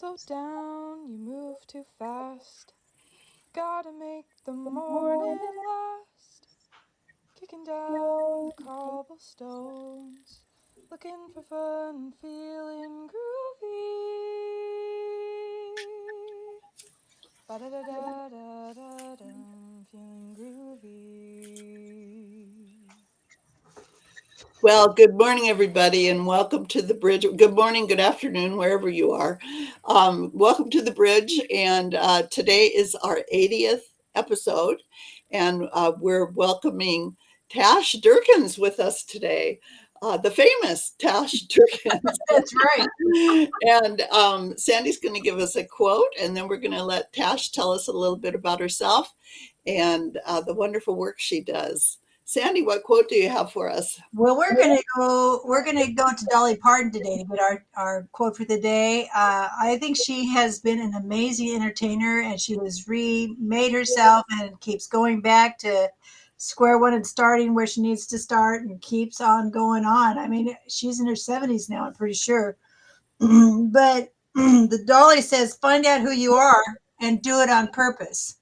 Slow down, you move too fast. Gotta make the morning last. Kicking down the cobblestones, looking for fun, feeling groovy. Ba-da-da-da-da-da-dum, feeling groovy. Well, good morning, everybody, and welcome to the bridge. Good morning, good afternoon, wherever you are. Welcome to the bridge, and today is our 80th episode, and we're welcoming Tash Durkins with us today, the famous Tash Durkins. That's right. And Sandy's going to give us a quote, and then we're going to let Tash tell us a little bit about herself and the wonderful work she does. Sandy, what quote do you have for us? Well, we're gonna go to Dolly Parton today to get our quote for the day. I think she has been an amazing entertainer, and she has remade herself and keeps going back to square one and starting where she needs to start and keeps on going on. I mean, she's in her 70s now, I'm pretty sure. But the Dolly says, find out who you are and do it on purpose.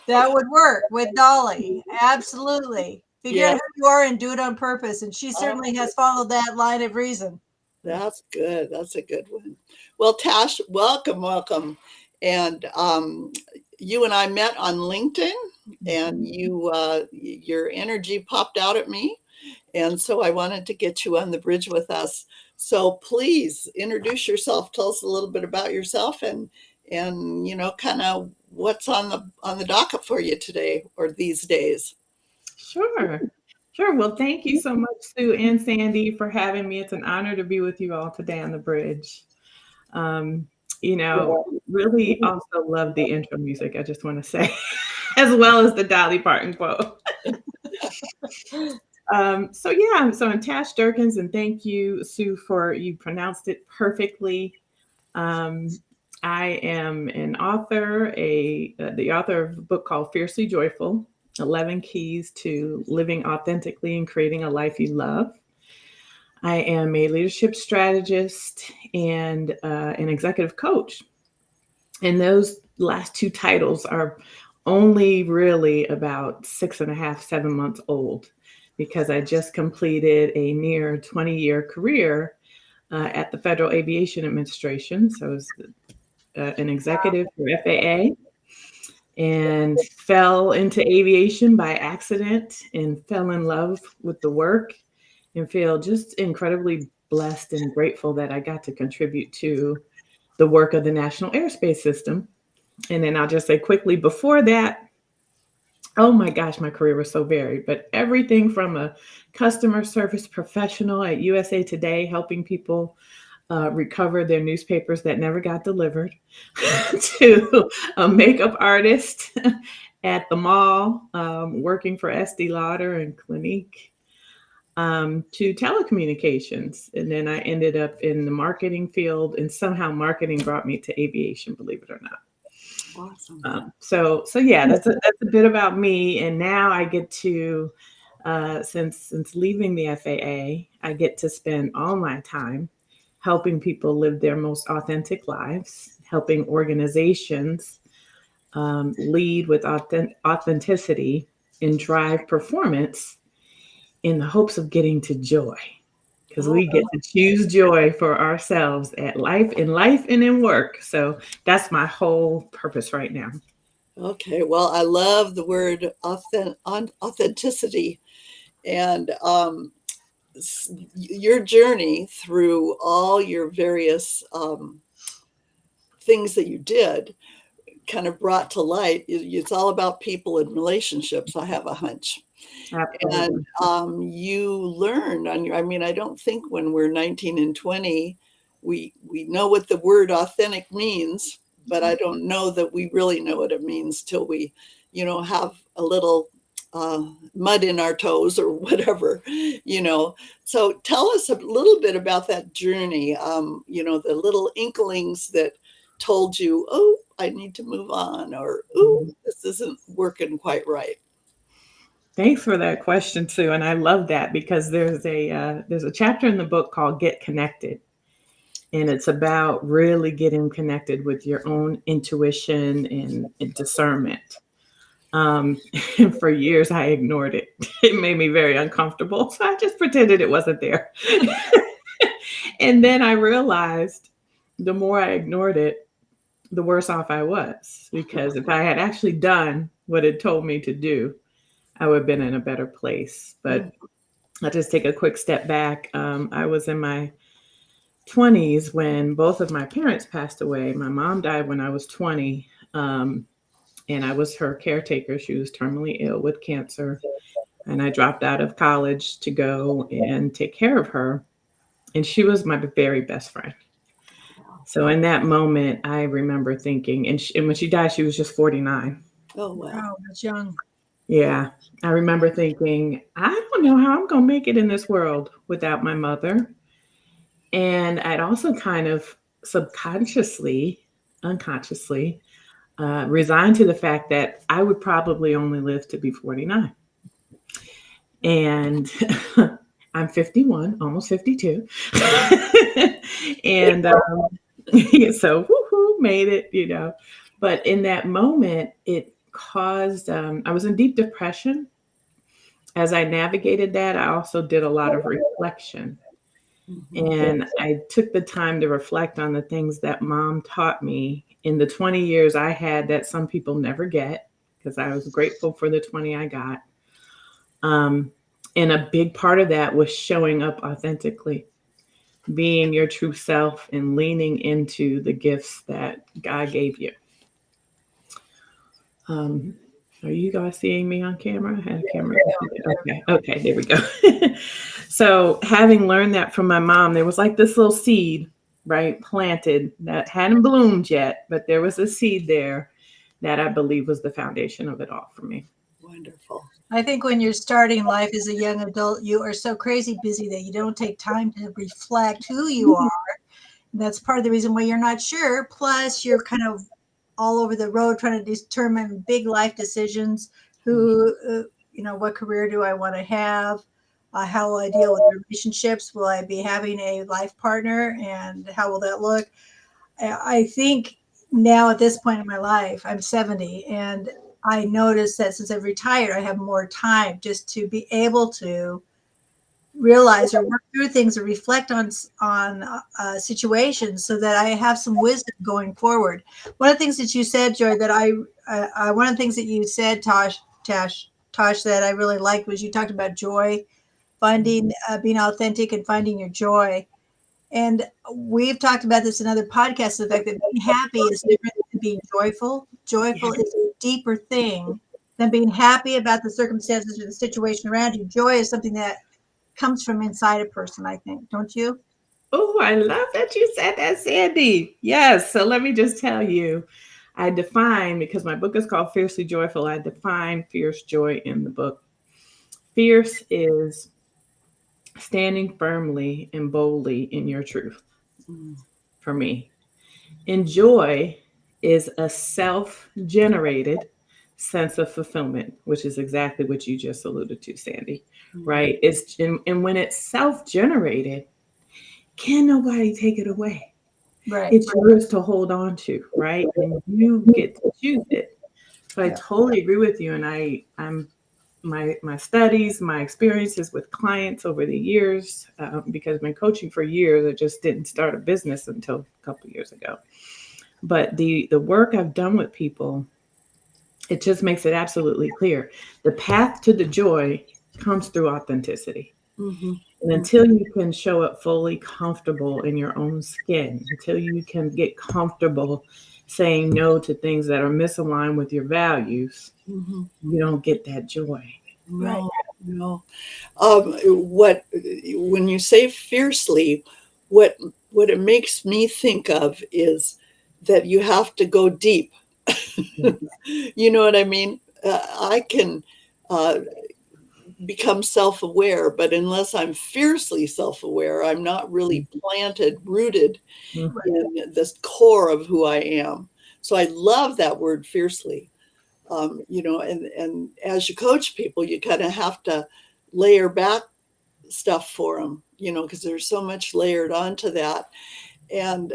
That would work with Dolly. Absolutely. Figure out who you are and do it on purpose. And she certainly has followed that line of reason. That's good. That's a good one. Well, Tash, welcome. And you and I met on LinkedIn, and your energy popped out at me. And so I wanted to get you on the bridge with us. So please introduce yourself. Tell us a little bit about yourself and kind of what's on the docket for you today or these days. Sure. Well, thank you so much, Sue and Sandy, for having me. It's an honor to be with you all today on the bridge. Really also love the intro music, I just want to say, as well as the Dolly Parton quote. So I'm Tash Durkins, and thank you, Sue, for you pronounced it perfectly. I am an author, the author of a book called Fiercely Joyful, 11 Keys to Living Authentically and Creating a Life You Love. I am a leadership strategist and an executive coach. And those last two titles are only really about 6.5, 7 months old, because I just completed a near 20-year career at the Federal Aviation Administration. So I was an executive for FAA, and fell into aviation by accident and fell in love with the work and feel just incredibly blessed and grateful that I got to contribute to the work of the National Airspace System. And then I'll just say quickly before that, oh my gosh, my career was so varied, but everything from a customer service professional at USA Today, helping people recover their newspapers that never got delivered, to a makeup artist at the mall, working for Estee Lauder and Clinique, to telecommunications. And then I ended up in the marketing field, and somehow marketing brought me to aviation, believe it or not. Awesome. So that's a bit about me. And now I get to, since leaving the FAA, I get to spend all my time helping people live their most authentic lives, helping organizations lead with authenticity and drive performance in the hopes of getting to joy. Because we get to choose joy for ourselves in life and in work. So that's my whole purpose right now. Okay, well, I love the word authenticity, and your journey through all your various things that you did kind of brought to light. It's all about people and relationships, I have a hunch. Absolutely. And you learned I don't think when we're 19 and 20, we know what the word authentic means, but I don't know that we really know what it means till we, have a little mud in our toes or whatever, So tell us a little bit about that journey, the little inklings that told you, oh, I need to move on, or, oh, this isn't working quite right. Thanks for that question, Sue. And I love that, because there's a chapter in the book called Get Connected. And it's about really getting connected with your own intuition and discernment. And for years, I ignored it. It made me very uncomfortable. So I just pretended it wasn't there. And then I realized the more I ignored it, the worse off I was. Because if I had actually done what it told me to do, I would have been in a better place. But I'll just take a quick step back. I was in my 20s when both of my parents passed away. My mom died when I was 20, and I was her caretaker. She was terminally ill with cancer, and I dropped out of college to go and take care of her. And she was my very best friend. So in that moment, I remember thinking, and when she died, she was just 49. Oh, wow. Wow, that's young. Yeah. I remember thinking, I don't know how I'm going to make it in this world without my mother. And I'd also kind of subconsciously, unconsciously, resigned to the fact that I would probably only live to be 49. And I'm 51, almost 52. And so, woohoo, made it, you know. But in that moment, it caused, I was in deep depression. As I navigated that, I also did a lot of reflection. And I took the time to reflect on the things that mom taught me in the 20 years I had that some people never get, because I was grateful for the 20 I got. And a big part of that was showing up authentically, being your true self and leaning into the gifts that God gave you. Are you guys seeing me on camera? I had a camera. Okay, there we go. So having learned that from my mom, there was like this little seed, right, planted that hadn't bloomed yet, but there was a seed there that I believe was the foundation of it all for me. Wonderful. I think when you're starting life as a young adult, you are so crazy busy that you don't take time to reflect who you are. And that's part of the reason why you're not sure. Plus, you're kind of all over the road trying to determine big life decisions. What career do I want to have? How will I deal with relationships? Will I be having a life partner? And how will that look? I think now at this point in my life, I'm 70, and I noticed that since I've retired, I have more time just to be able to realize or work through things or reflect on situations so that I have some wisdom going forward. One of the things that you said, Joy, that one of the things that you said, Tash, that I really liked was you talked about joy, finding, being authentic and finding your joy. And we've talked about this in other podcasts, the fact that being happy is different than being joyful. Joyful is a deeper thing than being happy about the circumstances or the situation around you. Joy is something that comes from inside a person, I think. Don't you? Oh, I love that you said that, Sandy. Yes. So let me just tell you, I define, because my book is called Fiercely Joyful, I define fierce joy in the book. Fierce is standing firmly and boldly in your truth for me. And joy is a self-generated sense of fulfillment, which is exactly what you just alluded to, Sandy, right? And when it's self-generated, can nobody take it away? Right. It's yours to hold on to, right? And you get to choose it. So I totally agree with you. And I'm my studies, my experiences with clients over the years, because I've been coaching for years. I just didn't start a business until a couple of years ago. But the work I've done with people, it just makes it absolutely clear. The path to the joy comes through authenticity. And until you can show up fully comfortable in your own skin, until you can get comfortable saying no to things that are misaligned with your values, you don't get that joy. No, no. When you say fiercely, what it makes me think of is that you have to go deep. You know what I mean? I can become self-aware, but unless I'm fiercely self-aware, I'm not really rooted in this core of who I am. So I love that word fiercely. And as you coach people, you kind of have to layer back stuff for them, because there's so much layered onto that. And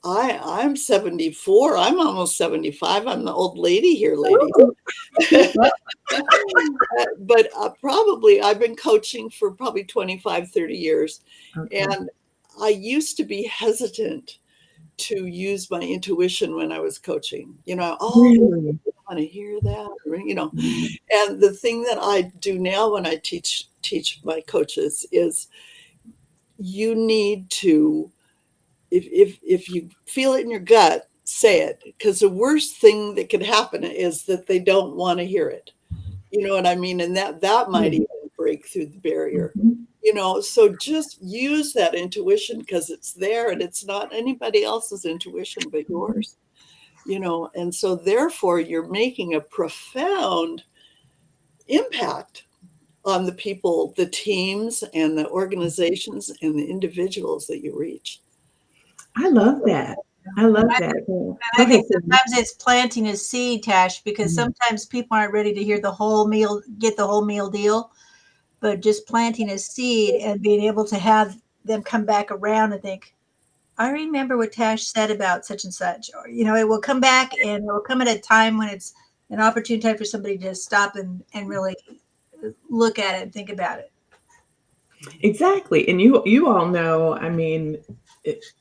I'm 74. I'm almost 75. I'm the old lady here, ladies. But probably I've been coaching for probably 25, 30 years. Okay. And I used to be hesitant to use my intuition when I was coaching. Really? I want to hear that. And the thing that I do now when I teach my coaches is you need to, if you feel it in your gut, say it, because the worst thing that could happen is that they don't want to hear it. You know what I mean? And that might even break through the barrier. So just use that intuition because it's there and it's not anybody else's intuition but yours. And so therefore you're making a profound impact on the people, the teams and the organizations and the individuals that you reach. I love that. I love that. And I think sometimes it's planting a seed, Tash, because sometimes people aren't ready to hear the whole meal, get the whole meal deal, but just planting a seed and being able to have them come back around and think, I remember what Tash said about such and such, or, it will come back and it will come at a time when it's an opportune time for somebody to stop and really look at it and think about it. Exactly. And you all know, I mean,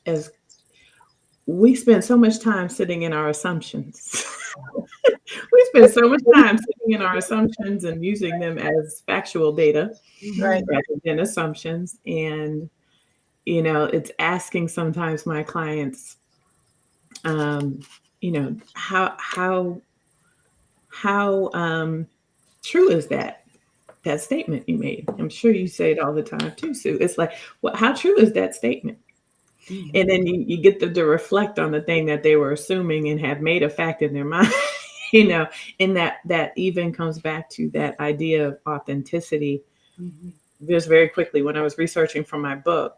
as we spend so much time sitting in our assumptions. We spend so much time sitting in our assumptions and using them as factual data rather than assumptions. And, it's asking sometimes my clients, how true is that statement you made? I'm sure you say it all the time too, Sue. It's like, how true is that statement? And then you get them to reflect on the thing that they were assuming and have made a fact in their mind, and that even comes back to that idea of authenticity. Just very quickly, when I was researching for my book,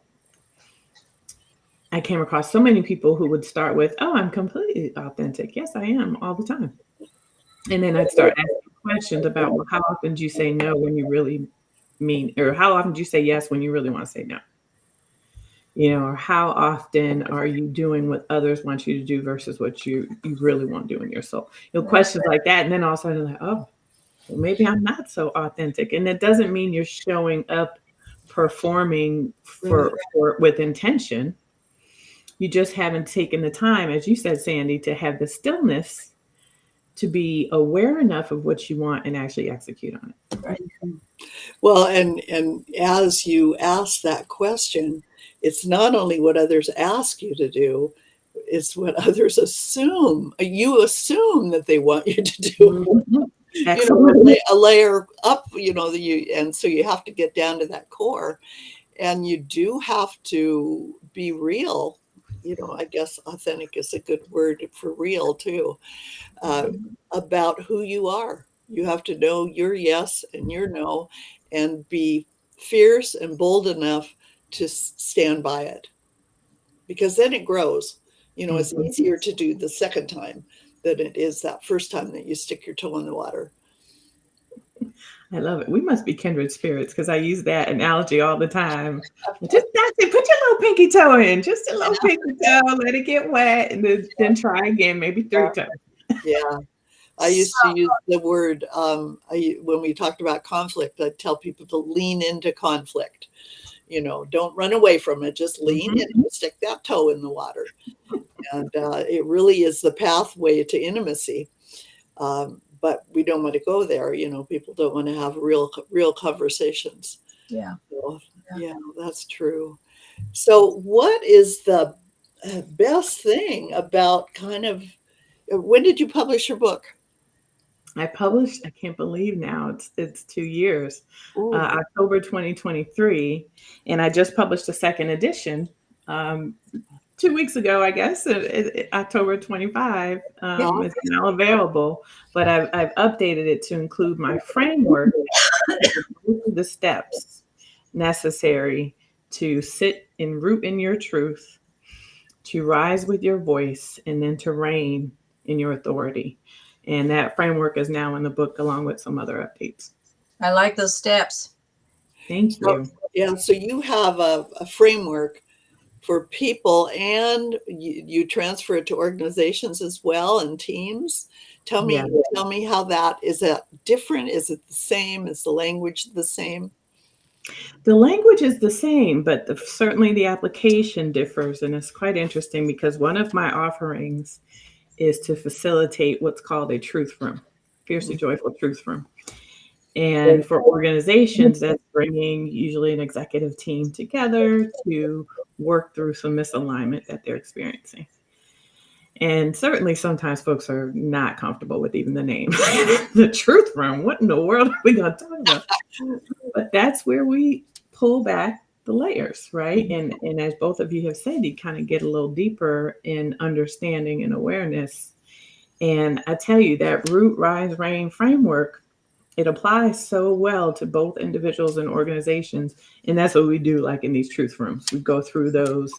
I came across so many people who would start with, "Oh, I'm completely authentic. Yes, I am all the time." And then I'd start asking questions about, well, how often do you say no when you really mean, or how often do you say yes when you really want to say no? Or how often are you doing what others want you to do versus what you really want to do in your soul? Questions like that. And then all of a sudden, like, oh, well, maybe I'm not so authentic. And it doesn't mean you're showing up performing with intention. You just haven't taken the time, as you said, Sandy, to have the stillness to be aware enough of what you want and actually execute on it. Right. Well, and as you ask that question, it's not only what others ask you to do, it's what others assume. You assume that they want you to do. Excellent. A layer up, and so you have to get down to that core, and you do have to be real. I guess authentic is a good word for real too, about who you are. You have to know your yes and your no and be fierce and bold enough to stand by it, because then it grows. It's easier to do the second time than it is that first time that you stick your toe in the water. I love it. We must be kindred spirits because I use that analogy all the time. Just that's it. Put your little pinky toe in, just a little pinky toe, let it get wet, and then try again, maybe 3 times. Yeah. I used to use the word, when we talked about conflict, I'd tell people to lean into conflict. Don't run away from it, just lean in and stick that toe in the water. And it really is the pathway to intimacy. But we don't want to go there. People don't want to have real conversations. Yeah. So, yeah, that's true. So what is the best thing about when did you publish your book? I published, I can't believe now, it's 2 years, October 2023. And I just published a second edition 2 weeks ago, I guess, October 25. It's now available, but I've updated it to include my framework, the steps necessary to sit and root in your truth, to rise with your voice, and then to reign in your authority. And that framework is now in the book along with some other updates. I like those steps. Thank you. Yeah, so you have a framework for people, and you transfer it to organizations as well and teams. Tell me, Yeah. tell me how that is. That different? Is it the same? Is the language the same? The language is the same, but certainly the application differs. And it's quite interesting because one of my offerings is to facilitate what's called a truth room, fiercely joyful truth room. And for organizations, that's bringing usually an executive team together to work through some misalignment that they're experiencing. And certainly sometimes folks are not comfortable with even the name. The truth room. What in the world are we going to talk about? But that's where we pull back the layers, right? And as both of you have said, you kind of get a little deeper in understanding and awareness. And I tell you, that root, rise, reign framework, it applies so well to both individuals and organizations. And that's what we do, like in these truth rooms. We go through those.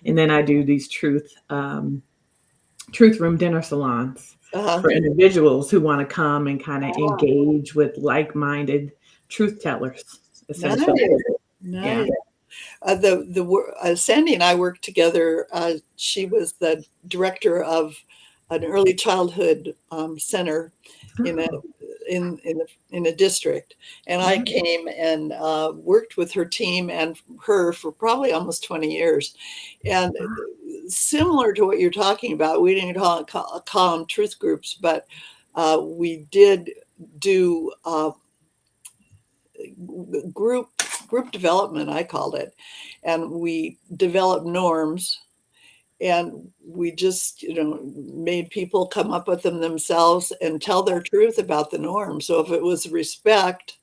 And then I do these truth room dinner salons for individuals who want to come and kind of engage with like-minded truth tellers, essentially. Nice. Sandy and I worked together. She was the director of an early childhood center in a district, and I came and worked with her team and her for probably almost 20 years. And similar to what you're talking about, we didn't call them truth groups, but we did do group development, I called it, and we developed norms, and we just made people come up with them themselves and tell their truth about the norm. So if it was respect,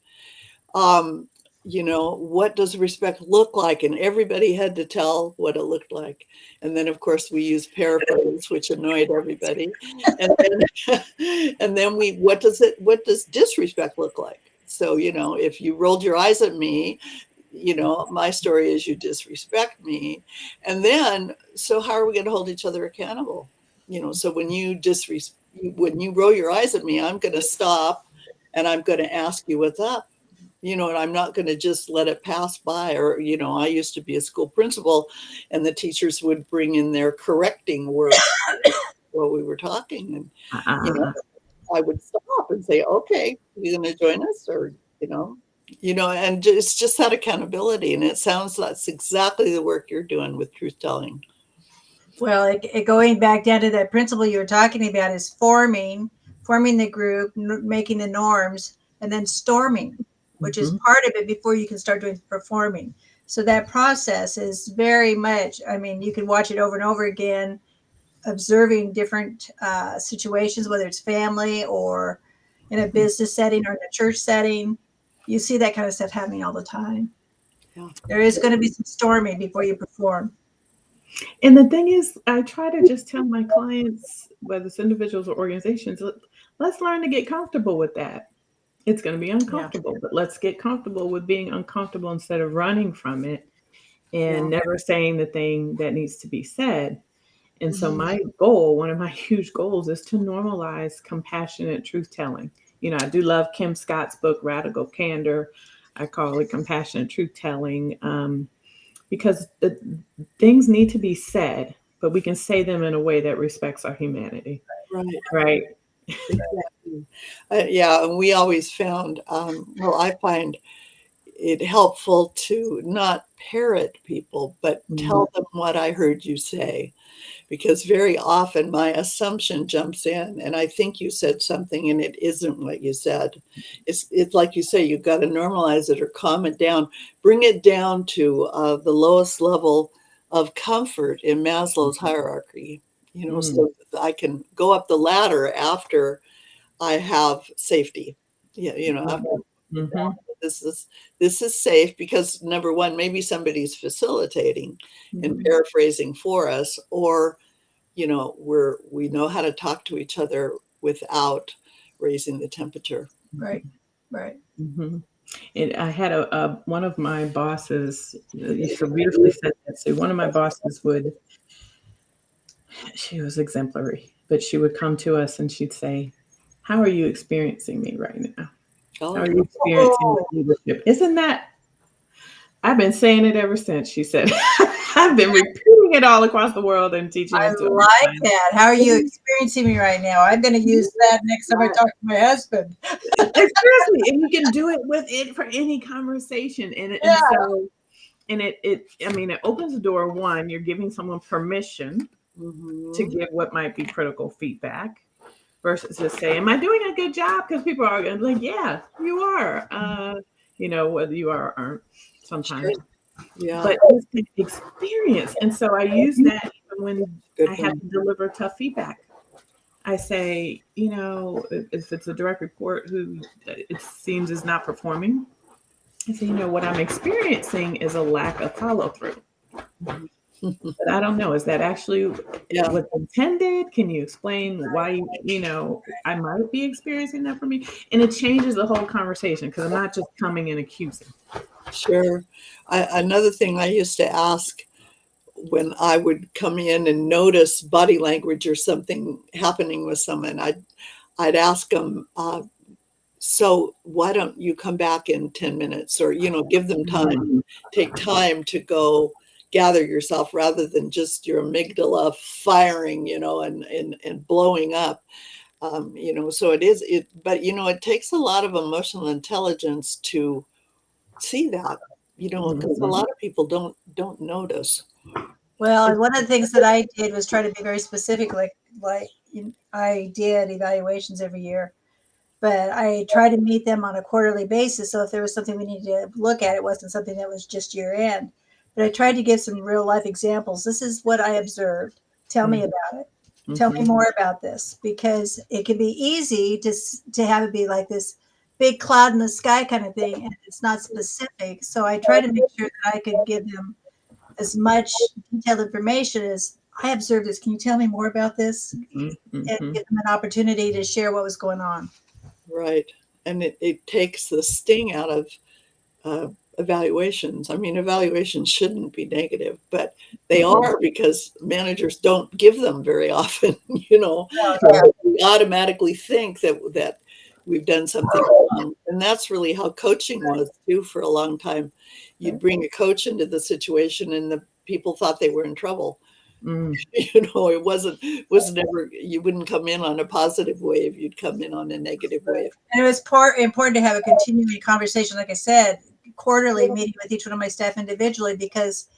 what does respect look like? And everybody had to tell what it looked like. And then, of course, we used paraphrase, which annoyed everybody. And then what does disrespect look like? So, if you rolled your eyes at me, my story is you disrespect me. And then, so how are we going to hold each other accountable? So when you roll your eyes at me, I'm going to stop and I'm going to ask you what's up. And I'm not going to just let it pass by. Or, I used to be a school principal, and the teachers would bring in their correcting words while we were talking. And, I would stop and say, okay, you going to join us? Or, and it's just that accountability. And it sounds that's exactly the work you're doing with truth telling. Well, going back down to that principle you were talking about is forming the group, making the norms, and then storming, which is part of it before you can start doing performing. So that process is very much, you can watch it over and over again, observing different situations, whether it's family or in a business setting or in a church setting. You see that kind of stuff happening all the time. Yeah. There is going to be some storming before you perform. And the thing is, I try to just tell my clients, whether it's individuals or organizations, let's learn to get comfortable with that. It's going to be uncomfortable, but let's get comfortable with being uncomfortable instead of running from it and never saying the thing that needs to be said. And so my goal, one of my huge goals, is to normalize compassionate truth telling. I do love Kim Scott's book, Radical Candor. I call it compassionate truth telling. Because things need to be said, but we can say them in a way that respects our humanity. Right. Exactly. And we always found, I find it helpful to not parrot people, but tell them what I heard you say. Because very often my assumption jumps in, and I think you said something and it isn't what you said. It's like you say, you've got to normalize it or calm it down, bring it down to the lowest level of comfort in Maslow's hierarchy, so that I can go up the ladder after I have safety. This is safe because, number one, maybe somebody's facilitating and paraphrasing for us, or we know how to talk to each other without raising the temperature. Right. And I had one of my bosses, you so beautifully said that. So one of my bosses she was exemplary, but she would come to us and she'd say, "How are you experiencing me right now? How are you experiencing my leadership? Isn't that?" I've been saying it ever since, she said. I've been repeating it all across the world and teaching I it to other like clients. that. How are you experiencing me right now? I'm going to use that next time I talk to my husband. Seriously, and you can do it with it for any conversation, and Yeah. so I mean, it opens the door. One, you're giving someone permission to give what might be critical feedback, versus just say, "Am I doing a good job?" Because people are going to be like, "Yeah, you are." Whether you are or aren't sometimes. Sure. Yeah. But it's the experience. And so I use that even when Good I have one. to deliver tough feedback. I say, if it's a direct report who it seems is not performing, I say, what I'm experiencing is a lack of follow through. But I don't know. Is that actually what's intended? Can you explain why, I might be experiencing that for me? And it changes the whole conversation because I'm not just coming and accusing. Sure. Another thing I used to ask when I would come in and notice body language or something happening with someone, I'd ask them, so why don't you come back in 10 minutes or, give them time, take time to go gather yourself rather than just your amygdala firing, and blowing up. So but it takes a lot of emotional intelligence to see that, because a lot of people don't notice. Well, one of the things that I did was try to be very specific, like I did evaluations every year, but I try to meet them on a quarterly basis. So if there was something we needed to look at, it wasn't something that was just year end. But I tried to give some real life examples. This is what I observed. Tell me about it. Tell me more about this, because it can be easy to have it be like this big cloud in the sky kind of thing, and it's not specific. So I try to make sure that I could give them as much detailed information as I observed this. Can you tell me more about this? And give them an opportunity to share what was going on. Right. And it takes the sting out of evaluations. I mean, evaluations shouldn't be negative, but they are because managers don't give them very often. We automatically think that we've done something wrong. And that's really how coaching was too for a long time. You'd bring a coach into the situation and the people thought they were in trouble. It was never, you wouldn't come in on a positive wave, you'd come in on a negative wave. And it was important to have a continuing conversation, like I said, quarterly meeting with each one of my staff individually, because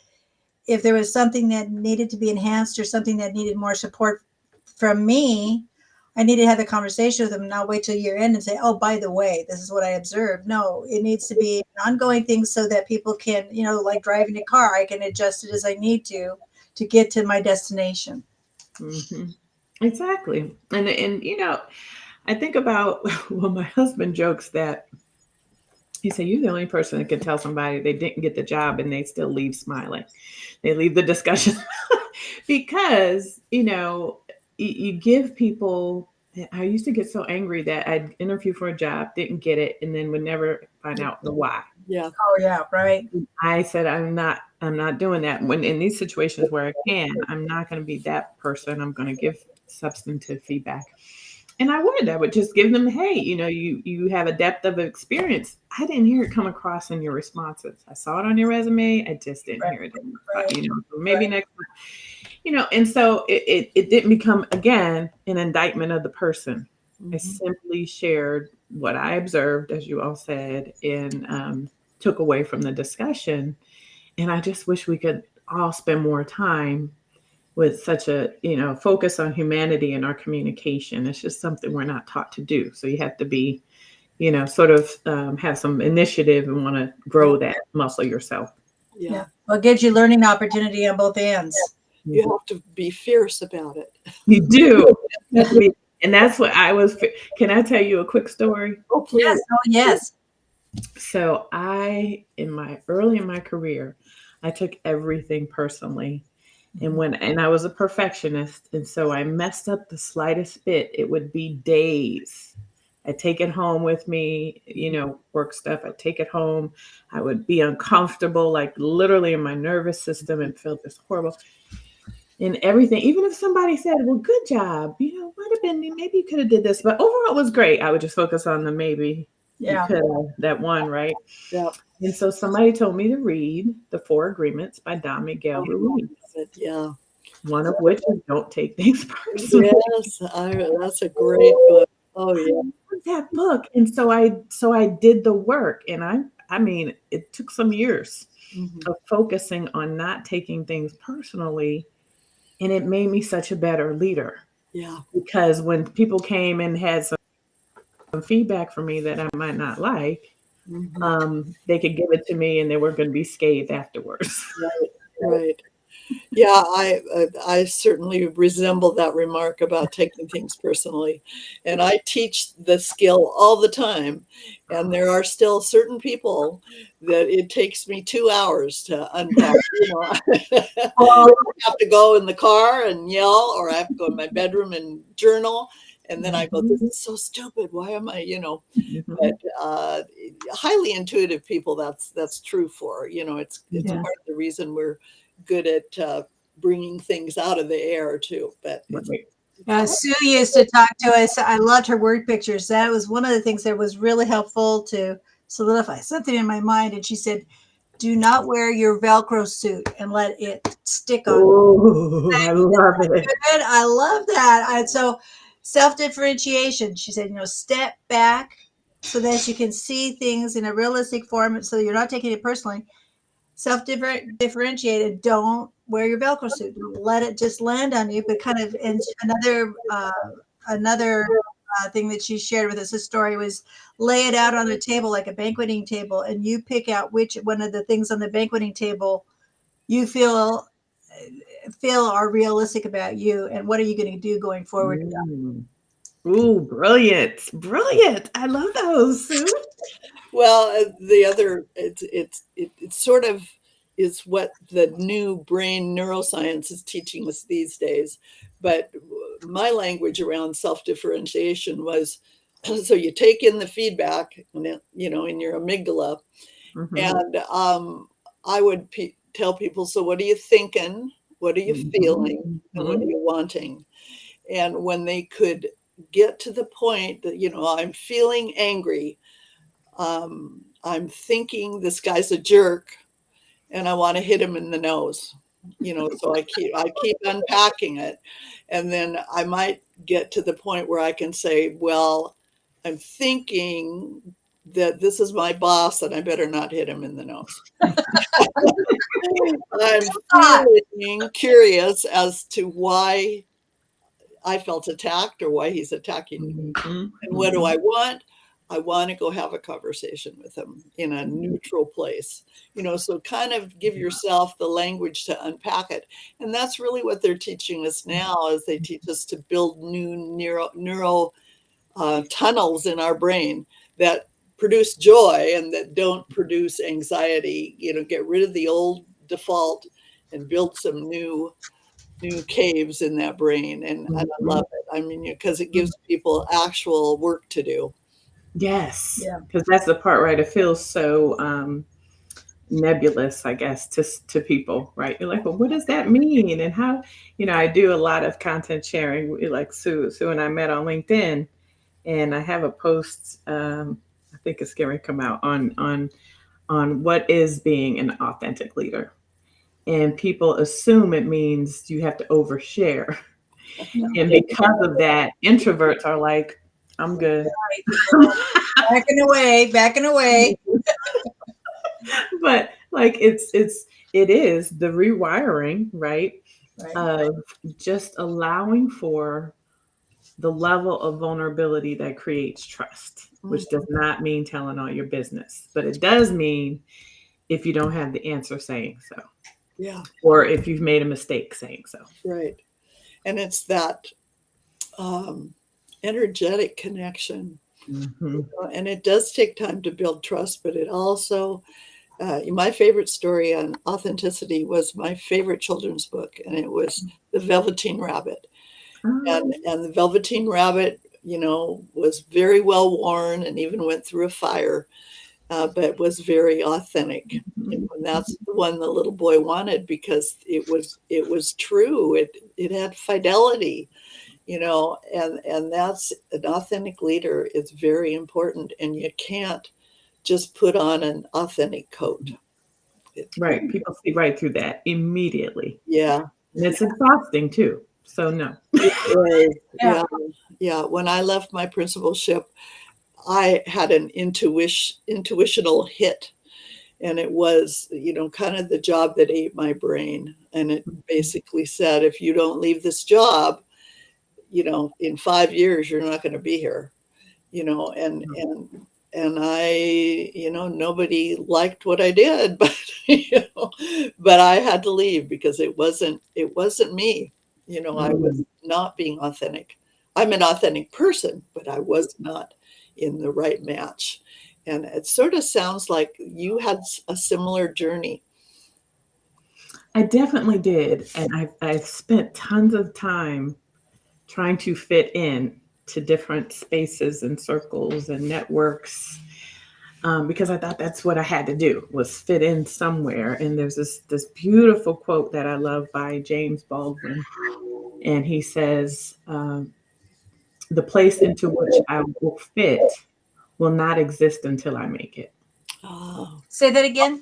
if there was something that needed to be enhanced or something that needed more support from me, I need to have a conversation with them, not wait till year end and say, oh, by the way, this is what I observed. No, it needs to be an ongoing thing so that people can, like driving a car, I can adjust it as I need to get to my destination. Exactly. And I think about, well, my husband jokes that he said, you're the only person that can tell somebody they didn't get the job and they still leave smiling. They leave the discussion because, you give people, I used to get so angry that I'd interview for a job, didn't get it, and then would never find out the why. Yeah. Oh yeah, right. I said, I'm not doing that. When in these situations where I can, I'm not going to be that person. I'm going to give substantive feedback. And I would just give them, hey, you have a depth of experience. I didn't hear it come across in your responses. I saw it on your resume. I just didn't hear it. Maybe next time, and so it didn't become, again, an indictment of the person. I simply shared what I observed, as you all said, and took away from the discussion. And I just wish we could all spend more time with such a, focus on humanity in our communication. It's just something we're not taught to do. So you have to be, sort of have some initiative and want to grow that muscle yourself. Yeah. Well, it gives you learning opportunity on both ends. You have to be fierce about it. You do. And that's what I was. Can I tell you a quick story? Oh, please. Yes. Oh, yes. So early in my career, I took everything personally. And I was a perfectionist. And so I messed up the slightest bit. It would be days. I'd take it home with me, work stuff. I'd take it home. I would be uncomfortable, like literally in my nervous system, and feel this horrible. And everything, even if somebody said, well, good job, might have been, maybe you could have did this, but overall it was great. I would just focus on the maybe you could have, that one, right? Yeah. And so somebody told me to read The Four Agreements by Don Miguel Ruiz, Yeah. one of which is don't take things personally. Yes, that's a great book. Oh yeah. That book. And so I did the work, and I mean, it took some years Mhm. of focusing on not taking things personally, and it made me such a better leader, Yeah. because when people came and had some feedback from me that I might not like, Mhm. they could give it to me and they were going to be scathed afterwards. Right. Right. Yeah, I certainly resemble that remark about taking things personally, and I teach the skill all the time. And there are still certain people that it takes me 2 hours to unpack. You know, Well, I have to go in the car and yell, or I have to go in my bedroom and journal, and then I go, "This is so stupid. Why am I?" You know, but Mhm. highly intuitive people, that's true for. You know, it's yeah. part of the reason we're good at bringing things out of the air too. But it's hard. Sue used to talk to us. I loved her word pictures. That was one of the things that was really helpful to solidify something in my mind. And she said, do not wear your Velcro suit and let it stick on. Oh, I love it. Good. I love that. So self differentiation. She said, step back so that you can see things in a realistic form, so you're not taking it personally. Self differentiated. Don't wear your Velcro suit. Let it just land on you. But kind of, and another thing that she shared with us, a story, was lay it out on a table like a banqueting table, and you pick out which one of the things on the banqueting table you feel are realistic about you, and what are you going to do going forward. Mm. Ooh, brilliant. Brilliant. I love those, Sue. Well, the other, it sort of is what the new brain neuroscience is teaching us these days. But my language around self-differentiation was, so you take in the feedback, you know, in your amygdala, Mhm. and I would tell people, so what are you thinking? What are you Mhm. feeling? And what are Mhm. you wanting? And when they could get to the point that, you know, I'm feeling angry, I'm thinking this guy's a jerk and I want to hit him in the nose. You know, so I keep unpacking it. And then I might get to the point where I can say, well, I'm thinking that this is my boss and I better not hit him in the nose. I'm feeling curious as to why I felt attacked or why he's attacking me. Mhm. And what do Mhm. I want? I want to go have a conversation with him in a neutral place. You know, so kind of give yourself the language to unpack it. And that's really what they're teaching us now, is they teach us to build new neural tunnels in our brain that produce joy and that don't produce anxiety. You know, get rid of the old default and build some new caves in that brain. And I Mhm. love it. I mean, because it gives people actual work to do. Yes, Yeah. because that's the part, right? It feels so nebulous, I guess, to people, right? You're like, well, what does that mean? And how, I do a lot of content sharing. Like Sue and I met on LinkedIn, and I have a post. I think it's going to come out on what is being an authentic leader, and people assume it means you have to overshare, and because of that, introverts are like, I'm good. Backing away. But like it is the rewiring, right, Right. of just allowing for the level of vulnerability that creates trust, which does not mean telling all your business, but it does mean if you don't have the answer, saying so, Yeah, or if you've made a mistake, saying so. right. And it's that um, energetic connection. Mm-hmm. And it does take time to build trust, but it also, my favorite story on authenticity was my favorite children's book, and it was The Velveteen Rabbit. And the Velveteen Rabbit, you know, was very well worn and even went through a fire, but was very authentic. You know, and that's the one the little boy wanted because it was true. It had fidelity, you know, and that's an authentic leader is very important, and you can't just put on an authentic coat. Right. People see right through that immediately. Yeah. And it's exhausting too. So no. It is. Yeah. Yeah. Yeah. When I left my principalship, I had an intuitional hit, and it was, kind of the job that ate my brain. And it basically said, if you don't leave this job, in 5 years, you're not going to be here, and I, nobody liked what I did, but, but I had to leave because it wasn't me. I was not being authentic. I'm an authentic person, but I was not in the right match. And it sort of sounds like you had a similar journey. I definitely did. And I've spent tons of time trying to fit in to different spaces and circles and networks, because I thought that's what I had to do, was fit in somewhere. And there's this beautiful quote that I love by James Baldwin. And he says, the place into which I will fit will not exist until I make it. Oh, Say that again.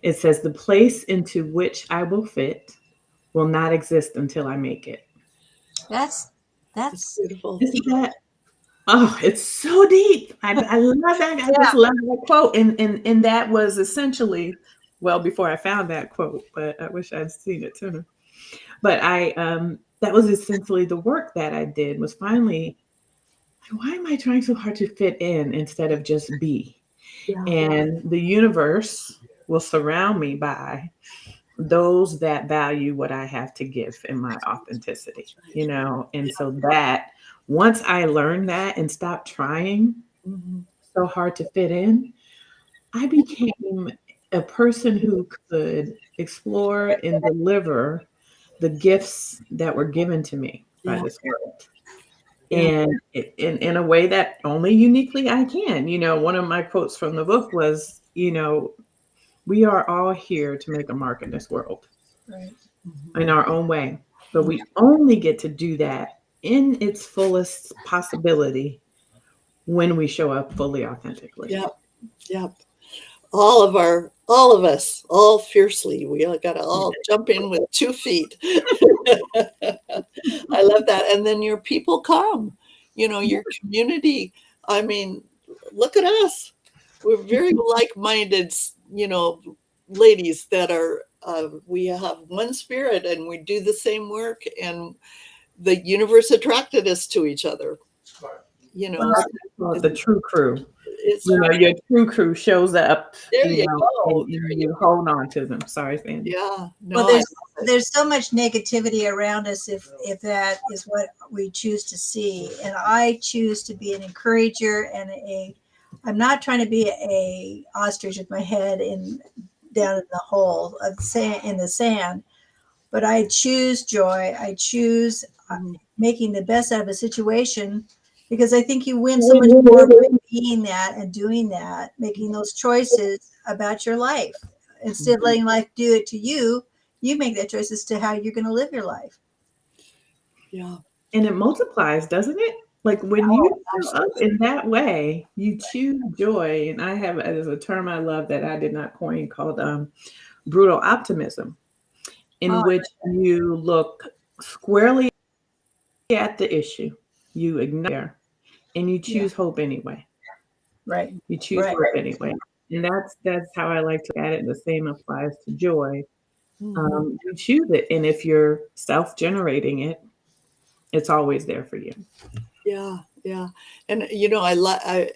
It says, the place into which I will fit will not exist until I make it. That's that's beautiful. Isn't that? Oh, it's so deep. I love that. I just love that quote. And that was essentially, well, before I found that quote, but I wish I'd seen it sooner. But that was essentially the work that I did, was finally, why am I trying so hard to fit in instead of just be? Yeah. And the universe will surround me by those that value what I have to give in my authenticity, And so that once I learned that and stopped trying so hard to fit in, I became a person who could explore and deliver the gifts that were given to me by this world. And in a way that only uniquely I can. One of my quotes from the book was, we are all here to make a mark in this world, right. in our own way. But we only get to do that in its fullest possibility when we show up fully authentically. Yep. Yep. All of us, all fiercely. We all got to all jump in with 2 feet. I love that. And then your people come, your community. I mean, look at us. We're very like-minded, ladies that are, we have one spirit and we do the same work, and the universe attracted us to each other. Well, the true crew. It's Your true crew shows up. There you go. And you hold on to them. Sorry, Sandy. Yeah. No, Well, there's so much negativity around us if that is what we choose to see, and I choose to be an encourager and I'm not trying to be a ostrich with my head down in the hole of sand, in the sand, but I choose joy. I choose making the best out of a situation, because I think you win so much more by being that and doing that, making those choices about your life. Instead of letting life do it to you, you make that choice as to how you're going to live your life. Yeah. And it multiplies, doesn't it? Like when you show up in that way, you choose joy. And I have, there's a term I love that I did not coin called brutal optimism, in which you look squarely at the issue, you ignore, and you choose hope anyway. Right. You choose hope anyway. And that's how I like to look at it. The same applies to joy. You choose it. And if you're self-generating it, it's always there for you. Yeah. Yeah. And, I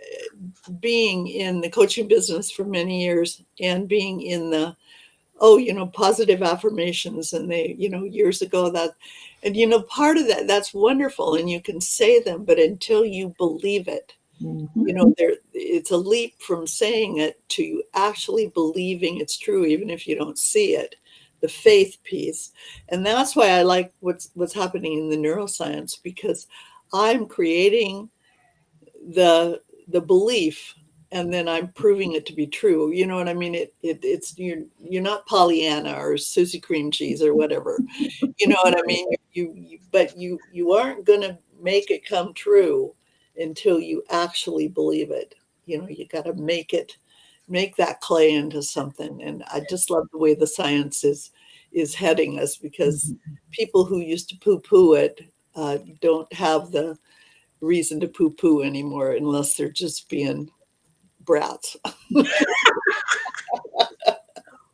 being in the coaching business for many years, and being in the, positive affirmations, and they, years ago that, and, part of that's wonderful, and you can say them, but until you believe it, it's a leap from saying it to actually believing it's true, even if you don't see it, the faith piece. And that's why I like what's happening in the neuroscience, because I'm creating the belief, and then I'm proving it to be true. You know what I mean? It's you're not Pollyanna or Susie Cream Cheese or whatever. You know what I mean? But you aren't going to make it come true until you actually believe it. You got to make it make that clay into something. And I just love the way the science is heading us, because people who used to poo-poo it don't have the reason to poo-poo anymore, unless they're just being brats.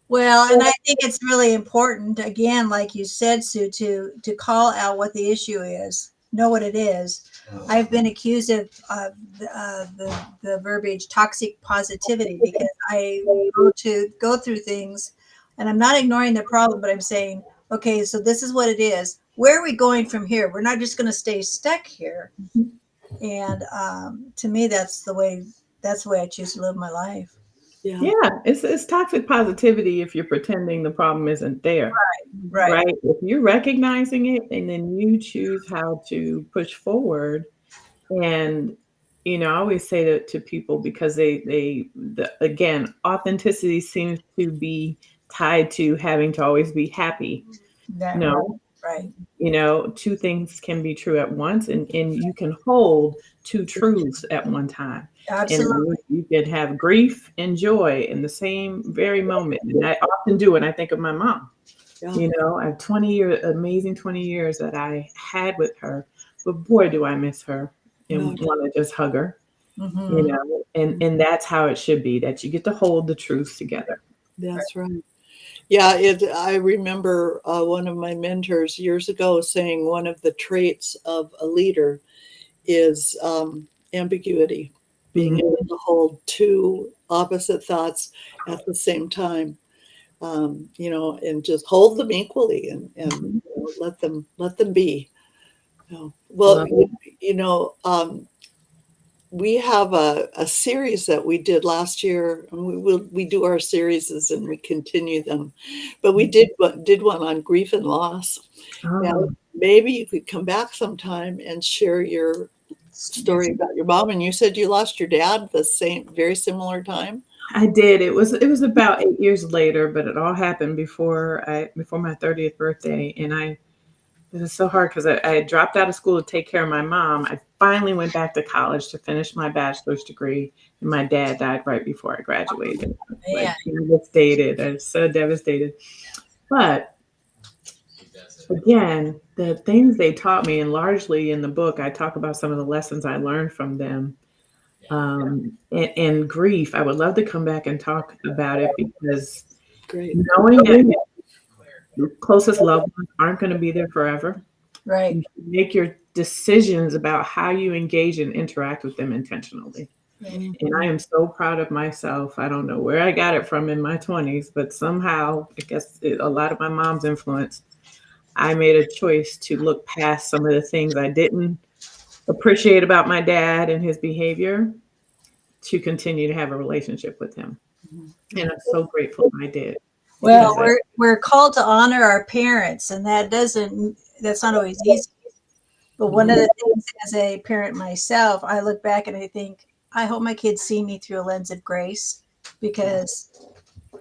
Well, and I think it's really important, again, like you said, Sue, to call out what the issue is, know what it is. I've been accused of the verbiage toxic positivity, because I go through things, and I'm not ignoring the problem, but I'm saying, okay, so this is what it is. Where are we going from here? We're not just going to stay stuck here. And to me, that's the way I choose to live my life. Yeah. Yeah, it's toxic positivity if you're pretending the problem isn't there, Right. right? If you're recognizing it and then you choose how to push forward, and I always say to people, because again, authenticity seems to be tied to having to always be happy. That, No, right. two things can be true at once, and you can hold two truths at one time. Absolutely. And you can have grief and joy in the same very moment. And I often do when I think of my mom. Yeah. I have 20 years, amazing 20 years that I had with her, but boy, do I miss her and Yeah. want to just hug her, Mm-hmm. and that's how it should be, that you get to hold the truths together. That's right. Yeah, I remember one of my mentors years ago saying one of the traits of a leader is ambiguity, being able to hold two opposite thoughts at the same time, and just hold them equally, and let them be. Well, Love it. we have a series that we did last year, and we do our series and we continue them, but we did one on grief and loss. Now, Oh, maybe you could come back sometime and share your story about your mom. And you said you lost your dad the very similar time. I did. It was about 8 years later, but it all happened before my 30th birthday, and it was so hard because I had dropped out of school to take care of my mom. I finally went back to college to finish my bachelor's degree, and my dad died right before I graduated. Like, Man. devastated. I was so devastated. But again, the things they taught me, and largely in the book, I talk about some of the lessons I learned from them. And grief, I would love to come back and talk about it, because Great. knowing that your closest loved ones aren't going to be there forever, Right. you should make your decisions about how you engage and interact with them intentionally. Right. And I am so proud of myself. I don't know where I got it from in my 20s, but somehow, I guess a lot of my mom's influence, I made a choice to look past some of the things I didn't appreciate about my dad and his behavior, to continue to have a relationship with him. And I'm so grateful I did, Well, because we're called to honor our parents, and that's not always easy. But one of the things, as a parent myself, I look back and I think, I hope my kids see me through a lens of grace, because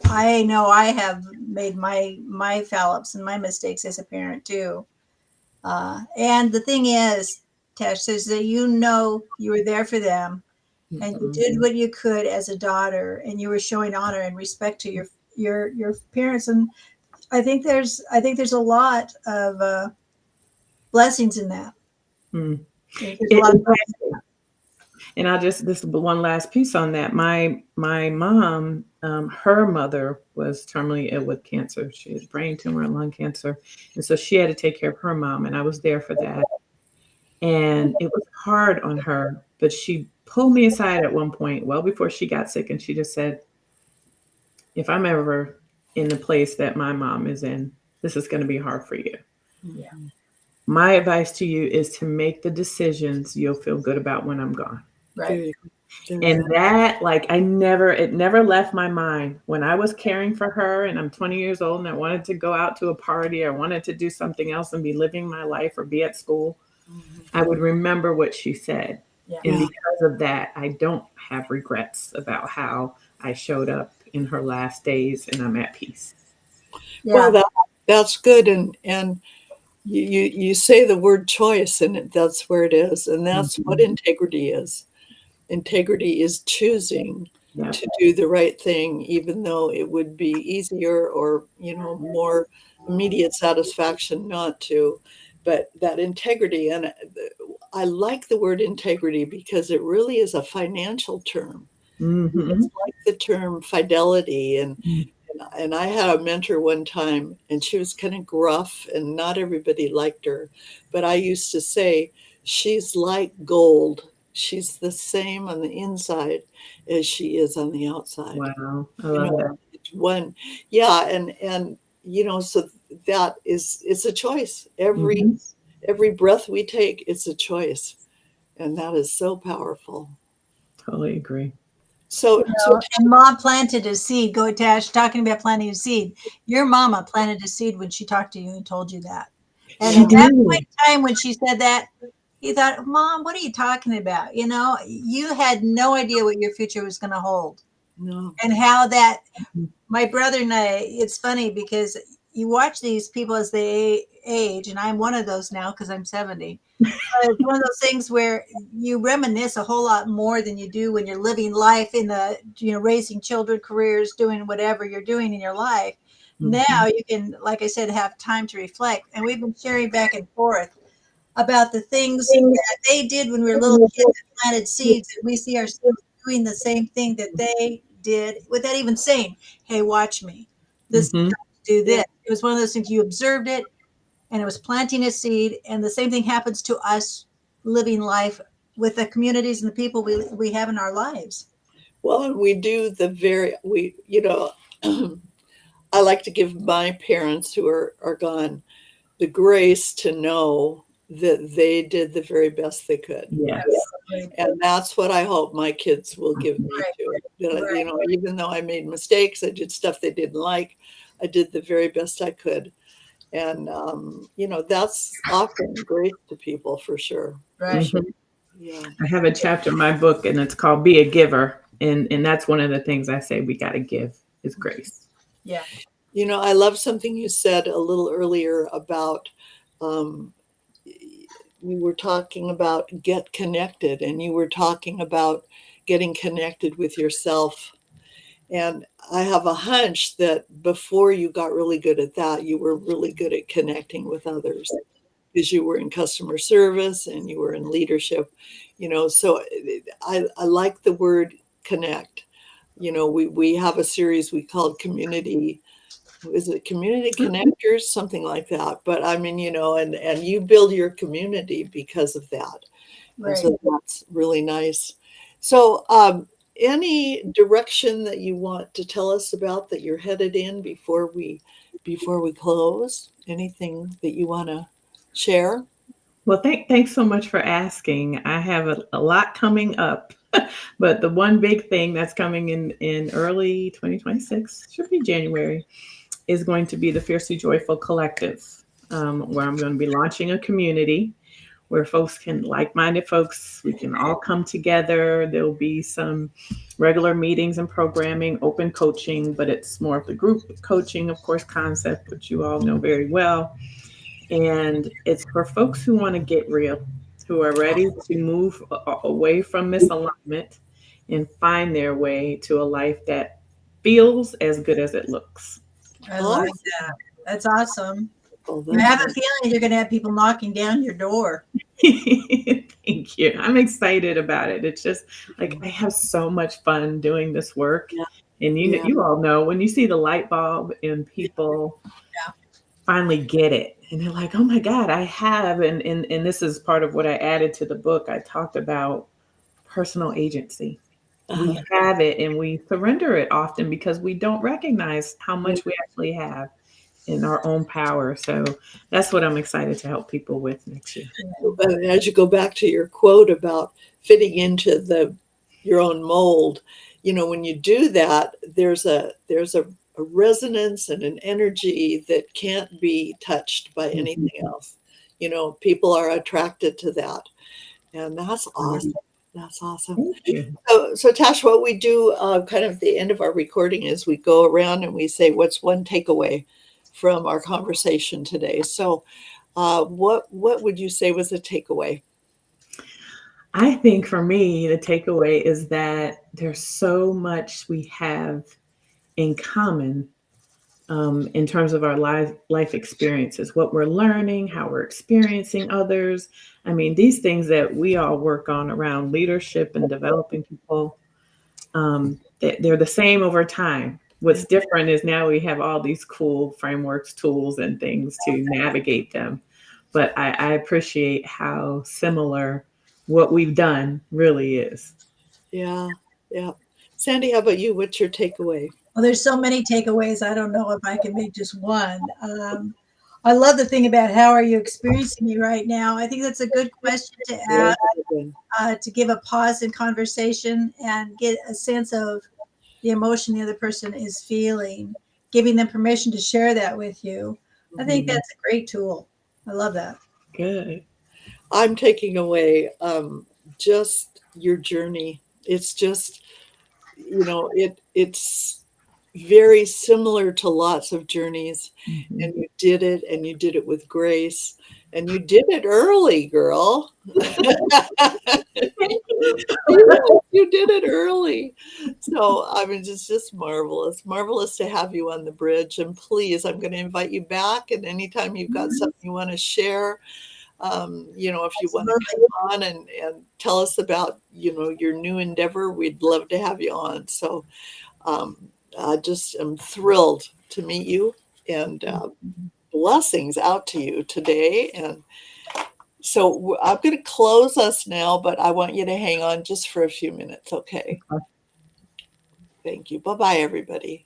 I know I have made my foul ups and my mistakes as a parent too. And the thing is, Tash, is that you were there for them, and you did what you could as a daughter, and you were showing honor and respect to your parents. And I think there's a lot of blessings in that. Mm. There's a lot of blessings. And this one last piece on that. My mom, her mother was terminally ill with cancer. She had brain tumor and lung cancer, and so she had to take care of her mom, and I was there for that. And it was hard on her, but she pulled me aside at one point, well before she got sick, and she just said, "If I'm ever in the place that my mom is in, this is going to be hard for you. Yeah. My advice to you is to make the decisions you'll feel good about when I'm gone." Right. And that, like, it never left my mind. When I was caring for her and I'm 20 years old and I wanted to go out to a party, I wanted to do something else and be living my life or be at school, I would remember what she said. Yeah. And because of that, I don't have regrets about how I showed up in her last days, and I'm at peace. Yeah. Well, that's good. And you say the word choice, and that's where it is. And that's what integrity is. Integrity is choosing Yeah. to do the right thing, even though it would be easier or, more immediate satisfaction not to. But that integrity, and I like the word integrity because it really is a financial term. Mm-hmm. It's like the term fidelity. And I had a mentor one time, and she was kind of gruff, and not everybody liked her. But I used to say, she's like gold. She's the same on the inside as she is on the outside. Wow. I You love know, that. it's one, yeah, and so that it's a choice. Mm-hmm. Every breath we take, it's a choice, and that is so powerful. Totally agree. So And mom planted a seed. Go, Tash, talking about planting a seed. Your mama planted a seed when she talked to you and told you that. And She at that did. point in time when she said that, you thought, Mom, what are you talking about? You had no idea what your future was going to hold. no, And how that, my brother and I, it's funny because you watch these people as they age, and I'm one of those now because I'm 70. It's one of those things where you reminisce a whole lot more than you do when you're living life in the, raising children, careers, doing whatever you're doing in your life. Mm-hmm. Now you can, like I said, have time to reflect. And we've been sharing back and forth about the things that they did when we were little kids that planted seeds. And we see ourselves doing the same thing that they did without even saying, hey, watch me. This is Mm-hmm. how to do yeah. this. It was one of those things you observed it, and it was planting a seed. And the same thing happens to us living life with the communities and the people we have in our lives. Well, and we do I like to give my parents who are gone the grace to know that they did the very best they could. Yes. Right. And that's what I hope my kids will give me Right. too. That, Right. even though I made mistakes, I did stuff they didn't like, I did the very best I could. And, that's offering grace to people for sure. For Right. sure. Mm-hmm. Yeah. I have a chapter in my book, and it's called "Be a Giver," and that's one of the things I say we got to give is grace. Yeah. I love something you said a little earlier about um, you were talking about get connected, and you were talking about getting connected with yourself. And I have a hunch that before you got really good at that, you were really good at connecting with others because you were in customer service and you were in leadership, so I like the word connect. We have a series we called community, is it community connectors, something like that. But I mean, and you build your community because of that. And Right. so that's really nice. So any direction that you want to tell us about that you're headed in before we close? Anything that you want to share? Well, thanks so much for asking. I have a lot coming up, but the one big thing that's coming in early 2026, should be January, is going to be the Fiercely Joyful Collective, where I'm going to be launching a community where folks can, like-minded folks, we can all come together. There'll be some regular meetings and programming, open coaching, but it's more of the group coaching, of course, concept, which you all know very well. And it's for folks who want to get real, who are ready to move away from misalignment and find their way to a life that feels as good as it looks. I Oh, like that. That's awesome. I that's have a feeling you're going to have people knocking down your door. Thank you. I'm excited about it. It's just like I have so much fun doing this work. yeah, And yeah. you all know when you see the light bulb in people Yeah. finally get it. And they're like, oh my God, I have. And this is part of what I added to the book. I talked about personal agency. We Uh-huh. have it and we surrender it often because we don't recognize how much we actually have in our own power. So that's what I'm excited to help people with next year. As you go back to your quote about fitting into your own mold, when you do that, there's a resonance and an energy that can't be touched by anything else. People are attracted to that, and that's awesome. That's awesome. Thank you. So Tash, what we do kind of at the end of our recording is we go around and we say, what's one takeaway from our conversation today? So what would you say was a takeaway? I think for me, the takeaway is that there's so much we have in common in terms of our life experiences, what we're learning, how we're experiencing others. I mean, these things that we all work on around leadership and developing people, they're the same over time. What's different is now we have all these cool frameworks, tools, and things to navigate them. But I appreciate how similar what we've done really is. Yeah. Yeah. Sandy, how about you? What's your takeaway? Well, there's so many takeaways. I don't know if I can make just one. I love the thing about how are you experiencing me right now. I think that's a good question to Very ask, good. to give a pause in conversation and get a sense of the emotion the other person is feeling, giving them permission to share that with you. I think Mhm. that's a great tool. I love that. Good. I'm taking away just your journey. It's just, it's very similar to lots of journeys, Mhm. and you did it with grace, and you did it early, girl. You did it early. So, I mean, it's just marvelous. Marvelous to have you on the bridge. And please, I'm going to invite you back. And anytime you've got something you want to share, if you want to Absolutely. come on and tell us about, your new endeavor, we'd love to have you on. So, I just am thrilled to meet you, and blessings out to you today. And so I'm going to close us now, but I want you to hang on just for a few minutes. Okay. Thank you. Bye bye, everybody.